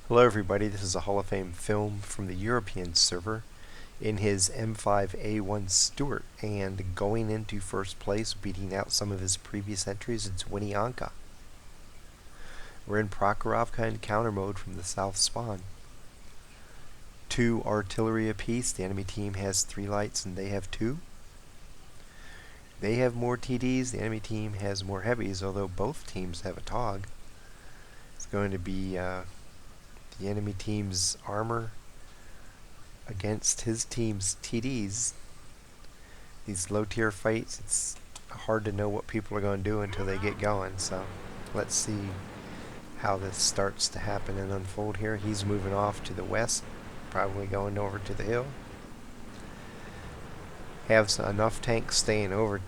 Hello everybody, this is a Hall of Fame film from the European server in his M5A1 Stuart, and going into first place, beating out some of his previous entries, it's WinnieANKA. We're in Prokhorovka encounter mode from the south spawn. 2 artillery apiece, the enemy team has 3 lights and they have 2. They have more TDs, the enemy team has more heavies, although both teams have a TOG. It's going to be the enemy team's armor against his team's TDs. These low tier fights, it's hard to know what people are going to do until they get going, so let's see how this starts to happen and unfold here. He's moving off to the west, probably going over to the hill. Have enough tanks staying over.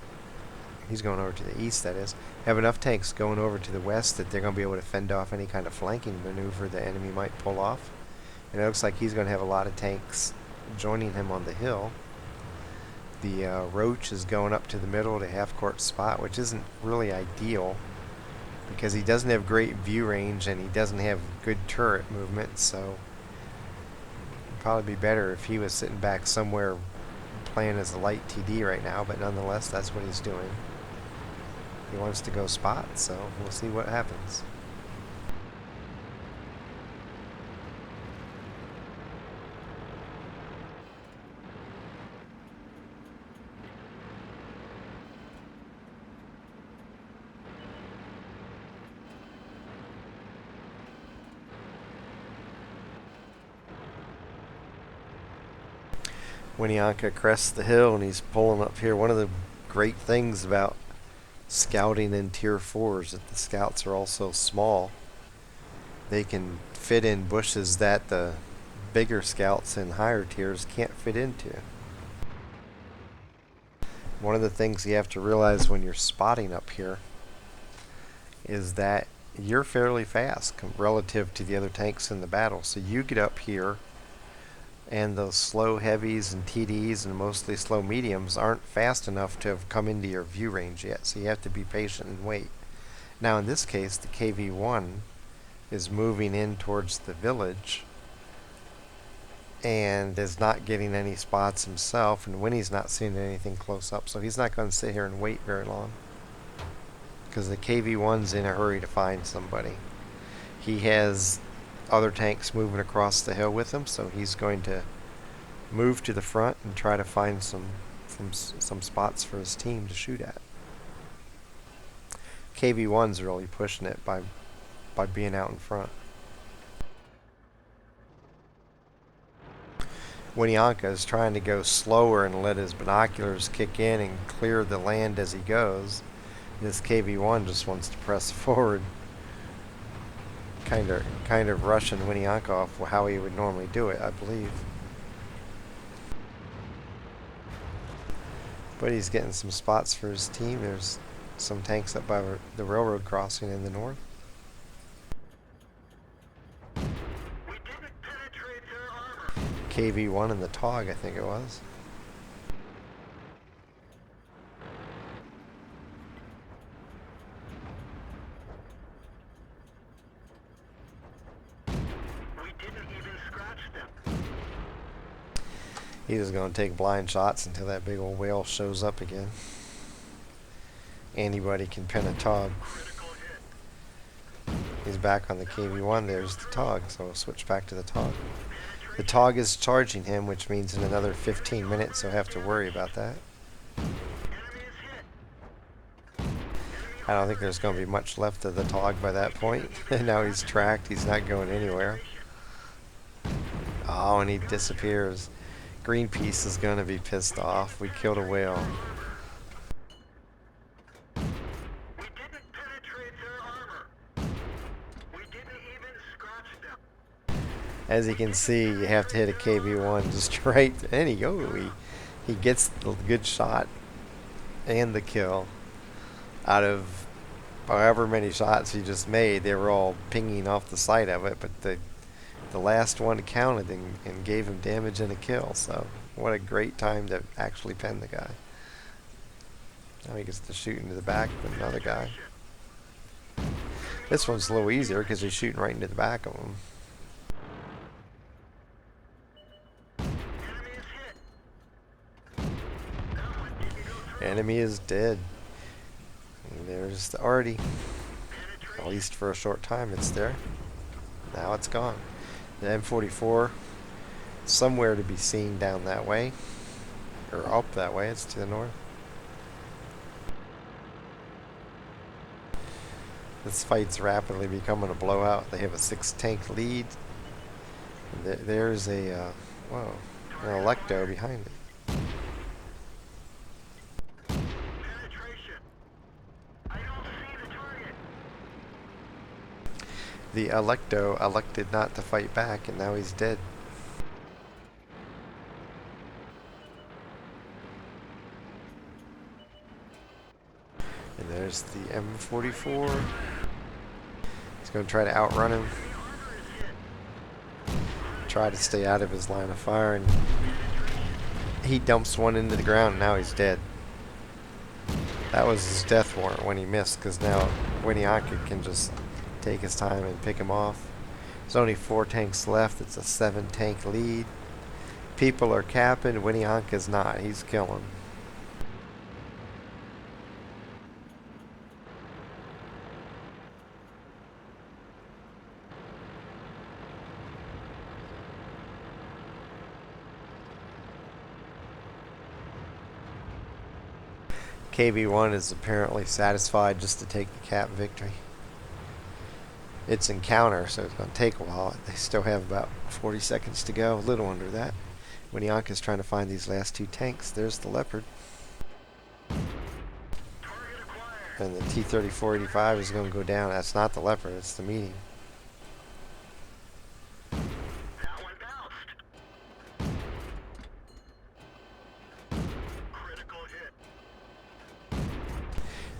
He's going over to the east, that is. Have enough tanks going over to the west that they're going to be able to fend off any kind of flanking maneuver the enemy might pull off. And it looks like he's going to have a lot of tanks joining him on the hill. The Roach is going up to the middle to half-court spot, which isn't really ideal because he doesn't have great view range and he doesn't have good turret movement, so it'd probably be better if he was sitting back somewhere playing as a light TD right now, but nonetheless, that's what he's doing. He wants to go spot, so we'll see what happens. WinnieANKA crests the hill and he's pulling up here. One of the great things about scouting in tier 4s is that the scouts are also small. They can fit in bushes that the bigger scouts in higher tiers can't fit into. One of the things you have to realize when you're spotting up here is that you're fairly fast relative to the other tanks in the battle. So you get up here and those slow heavies and TDs and mostly slow mediums aren't fast enough to have come into your view range yet, so you have to be patient and wait. Now in this case, the KV-1 is moving in towards the village and is not getting any spots himself, and Winnie's not seeing anything close up, so he's not going to sit here and wait very long because the KV-1's in a hurry to find somebody. He has other tanks moving across the hill with him, so he's going to move to the front and try to find some spots for his team to shoot at. KV-1's really pushing it by being out in front. WinnieANKA is trying to go slower and let his binoculars kick in and clear the land as he goes. This KV-1 just wants to press forward, kind of rushing WinnieANKA off how he would normally do it, I believe. But he's getting some spots for his team. There's some tanks up by the railroad crossing in the north. KV-1 and the TOG, I think it was. He's just going to take blind shots until that big old whale shows up again. Anybody can pin a TOG. He's back on the KV-1. There's the TOG, so we'll switch back to the TOG. The TOG is charging him, which means in another 15 minutes he'll have to worry about that. I don't think there's going to be much left of the TOG by that point. Now he's tracked. He's not going anywhere. Oh, and he disappears. Greenpeace is going to be pissed off. We killed a whale. We didn't penetrate their armor. We didn't even scratch them. As you can see, you have to hit a KV-1 just right. And he gets the good shot and the kill. Out of however many shots he just made, they were all pinging off the side of it, but the last one counted and gave him damage and a kill. So what a great time to actually pen the guy. Now he gets to shoot into the back of another guy. This one's a little easier because he's shooting right into the back of him. Enemy is dead. And there's the arty. At Penetration. least for a short time it's there. Now it's gone. The M44, somewhere to be seen down that way. Or up that way, it's to the north. This fight's rapidly becoming a blowout. They have a 6-tank lead. There's a, whoa, an Electo behind it. Penetration. I don't see the target. The Electo elected not to fight back, and now he's dead. And there's the M44. He's going to try to outrun him. The armor is hit. Try to stay out of his line of fire, and he dumps one into the ground, and now he's dead. That was his death warrant when he missed, because now WinnieANKA can just take his time and pick him off. There's only 4 tanks left. It's a 7-tank lead. People are capping. WinnieANKA's not. He's killing. KV-1 is apparently satisfied just to take the cap victory. It's encounter, so it's going to take a while. They still have about 40 seconds to go, a little under that. WinnieANKA is trying to find these last 2 tanks. There's the Leopard. Target acquired. And the T-3485 is going to go down. That's not the Leopard, it's the medium. That one bounced. Critical hit.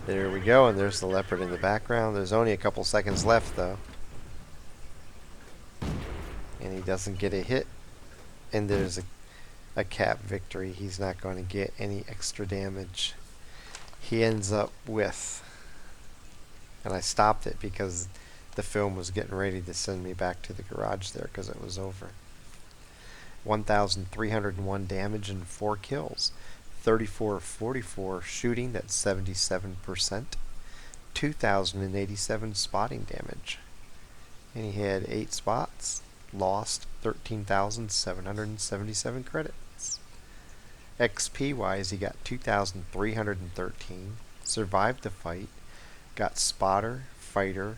There we go, and there's the Leopard in the background. There's only a couple seconds left, though. And he doesn't get a hit. And there's a cap victory. He's not going to get any extra damage. He ends up with, and I stopped it because the film was getting ready to send me back to the garage there because it was over. 1,301 damage and 4 kills. 34 of 44 shooting, that's 77%. 2,087 spotting damage. And he had 8 spots. Lost 13,777 credits. XP wise, he got 2,313. Survived the fight. Got spotter, fighter,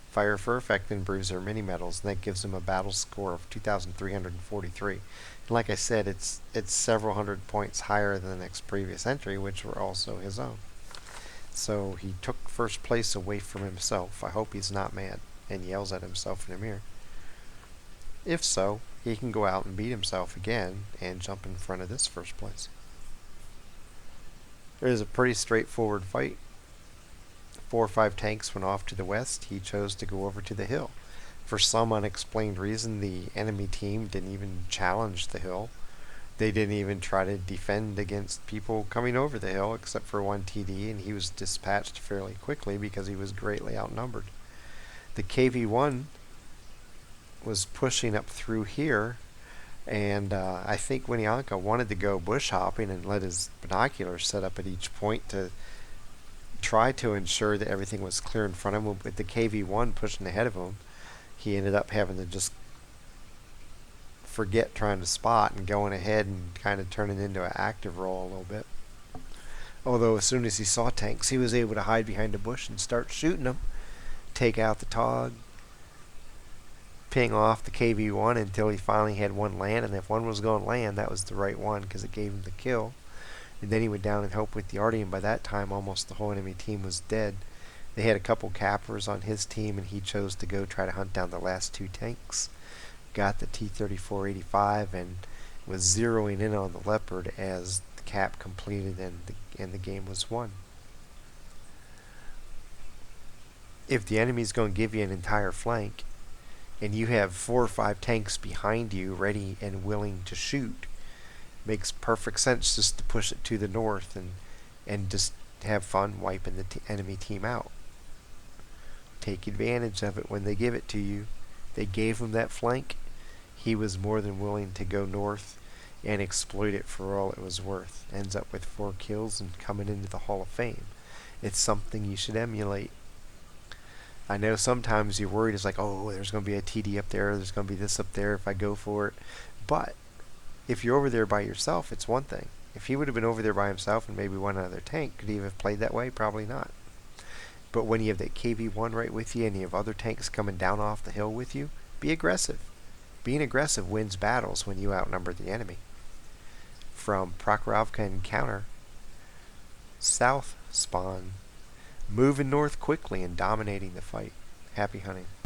fire for effect, and bruiser mini medals, and that gives him a battle score of 2,343. And like I said, it's several hundred points higher than the next previous entry, which were also his own. So he took first place away from himself. I hope he's not mad and yells at himself in the mirror. If so, he can go out and beat himself again and jump in front of this first place. It is a pretty straightforward fight. 4 or 5 tanks went off to the west. He chose to go over to the hill. For some unexplained reason, the enemy team didn't even challenge the hill. They didn't even try to defend against people coming over the hill, except for 1 TD, and he was dispatched fairly quickly because he was greatly outnumbered. The KV-1 was pushing up through here, and I think WinnieANKA wanted to go bush hopping and let his binoculars set up at each point to try to ensure that everything was clear in front of him. With the KV-1 pushing ahead of him, he ended up having to just forget trying to spot and going ahead and kind of turning into an active role a little bit. Although as soon as he saw tanks, he was able to hide behind a bush and start shooting them, take out the TOG, ping off the KV-1 until he finally had one land, and if one was going to land, that was the right one because it gave him the kill. And then he went down and helped with the arty, and by that time almost the whole enemy team was dead. They had a couple cappers on his team, and he chose to go try to hunt down the last 2 tanks. Got the T-3485 and was zeroing in on the Leopard as the cap completed and the game was won. If the enemy's going to give you an entire flank, and you have 4 or 5 tanks behind you ready and willing to shoot, makes perfect sense just to push it to the north and just have fun wiping the enemy team out. Take advantage of it when they give it to you. They gave him that flank. He was more than willing to go north and exploit it for all it was worth. Ends up with 4 kills and coming into the Hall of Fame. It's something you should emulate. I know sometimes you're worried, it's like, oh, there's going to be a TD up there, there's going to be this up there if I go for it. But if you're over there by yourself, it's one thing. If he would have been over there by himself and maybe one other tank, could he have played that way? Probably not. But when you have that KV-1 right with you and you have other tanks coming down off the hill with you, be aggressive. Being aggressive wins battles when you outnumber the enemy. From Prokhorovka Encounter, South Spawn, moving north quickly and dominating the fight. Happy hunting.